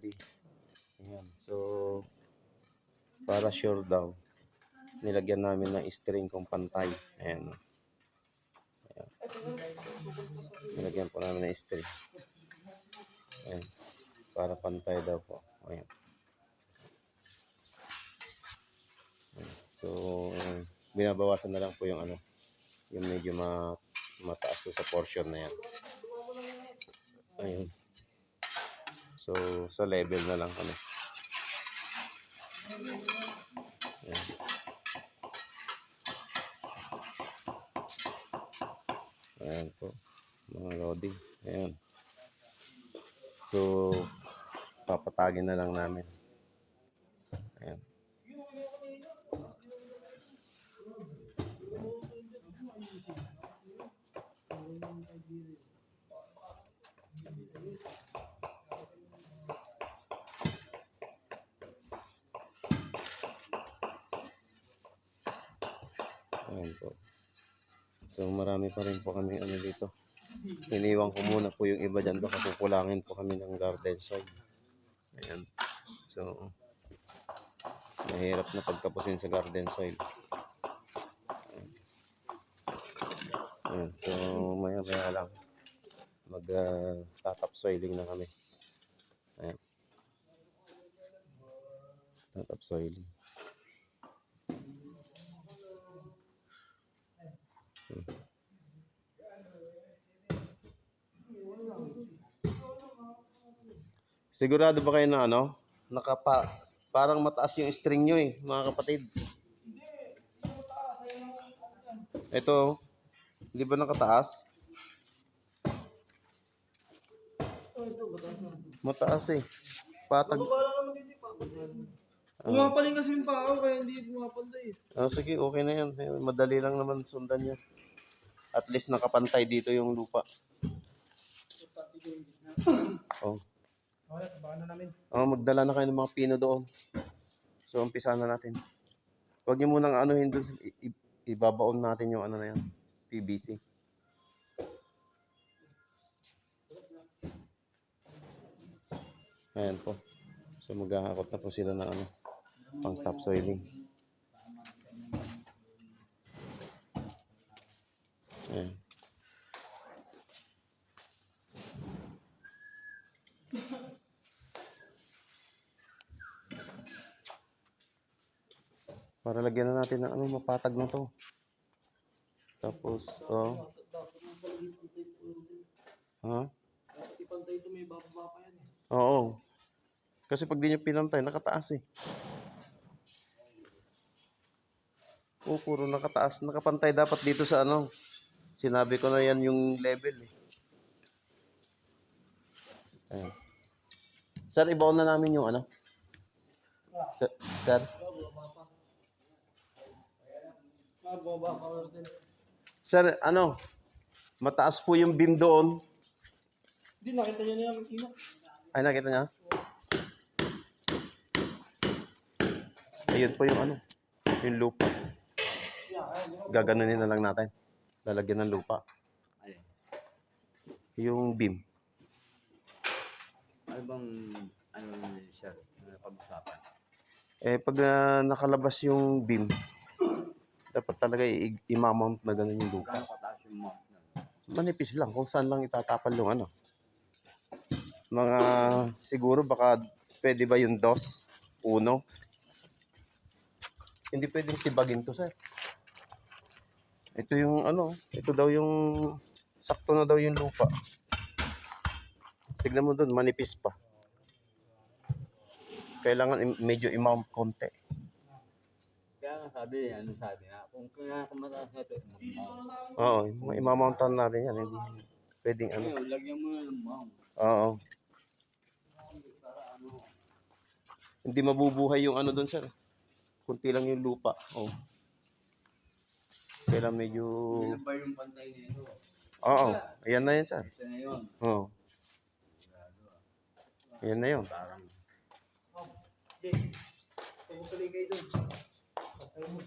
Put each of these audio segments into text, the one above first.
Lodi. Ayan. So, para sure daw, nilagyan namin ng string kung pantay. Ayan. Ayan. Nilagyan po namin ng string. Ayan. Para pantay daw po. Ayan. Ayan. So, binabawasan na lang po yung ano, yung medyo mataas sa portion na yan. Ayun. So, sa level na lang kami. Ayan. Ayan po, mga loading. Ayan. So, papatagin na lang namin. Ayan. Ayan po. So marami pa rin po kami ano dito. Iniwan ko muna po yung iba dyan. Baka kukulangin po kami ng garden side. Ayan. So mahirap na pagtapusin sa garden soil. Ayan. So maya lang mag tatopsoiling na kami. Ayan. Tatopsoiling. Sigurado ba kayo na ano? Parang mataas yung string nyo eh, mga kapatid. Ito, di ba nakataas? Mataas eh. Patag. Pumapaling kasi yung pao kaya hindi pumapantay. Sige, okay na yan. Madali lang naman sundan yan. At least nakapantay dito yung lupa. Oh. Magdala na kayo ng mga pino doon. So, umpisa na natin. Huwag niyo munang anuhin doon. Ibabaon natin yung ano na yan. PVC. Ayan po. So, maghahakot na po sila ng ano, pang topsoiling. Ayan. Para lagyan na natin ng ano, mapatag na to. Tapos, ha? Ipantay ito, may bababa pa yan eh. Oo. Kasi pag di nyo pinantay, nakataas eh. Puro nakataas. Nakapantay dapat dito sa ano. Sinabi ko na yan yung level eh. Ayan. Sir, ibaon na namin yung ano. Sir? Sir, ano? Mataas po yung beam doon. Hindi, nakita niya na yung ina. Ay, nakita niya? Ayun po yung ano. Yung lupa. Gaganunin na lang natin. Lalagyan ng lupa. Yung beam. Ano bang siya pag-usapan? Pag nakalabas yung beam, dapat talaga i-mount na ganun yung lupa. Gano'ng kataas yung mount na? Manipis lang kung saan lang itatapal yung ano. Mga siguro baka pwede ba yung 2, 1? Hindi pwedeng tibagin to, sir. Ito yung ano, ito daw yung sakto na daw yung lupa. Tignan mo doon, manipis pa. Kailangan medyo i-mount konti. Kaya nga sabi na, kung mataas na ito, Oo, i-mountan natin yan. Hindi pwedeng ano. lagyan mo na ng mount. Oo. Hindi mabubuhay yung ano doon, sir. Kunti lang yung lupa. Oh. Kailangan medyo... Ano ba yung pantay nito? Oo, ayan na yan, sir. Ito na yun. Oo. Ayan na yun. Parang... Okay. Pumutuloy kayo doon. Patay mo.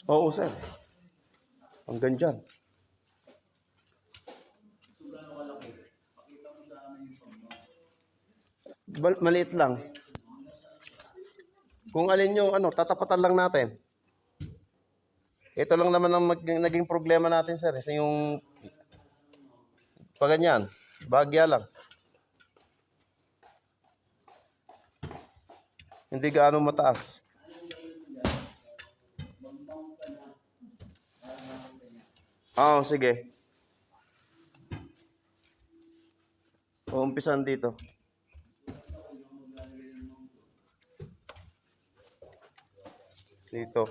Oo, sir. Hanggang dyan. Maliit lang. Kung alin yung ano, tatapatan lang natin. Ito lang naman ang naging problema natin, sir. Isa yung paganyan. Bagya lang. Hindi gaano mataas. Oo, sige. Uumpisan dito. Dito.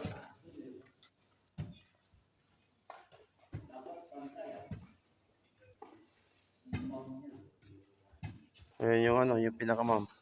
Ayan yung ano, yung pinaka-mount.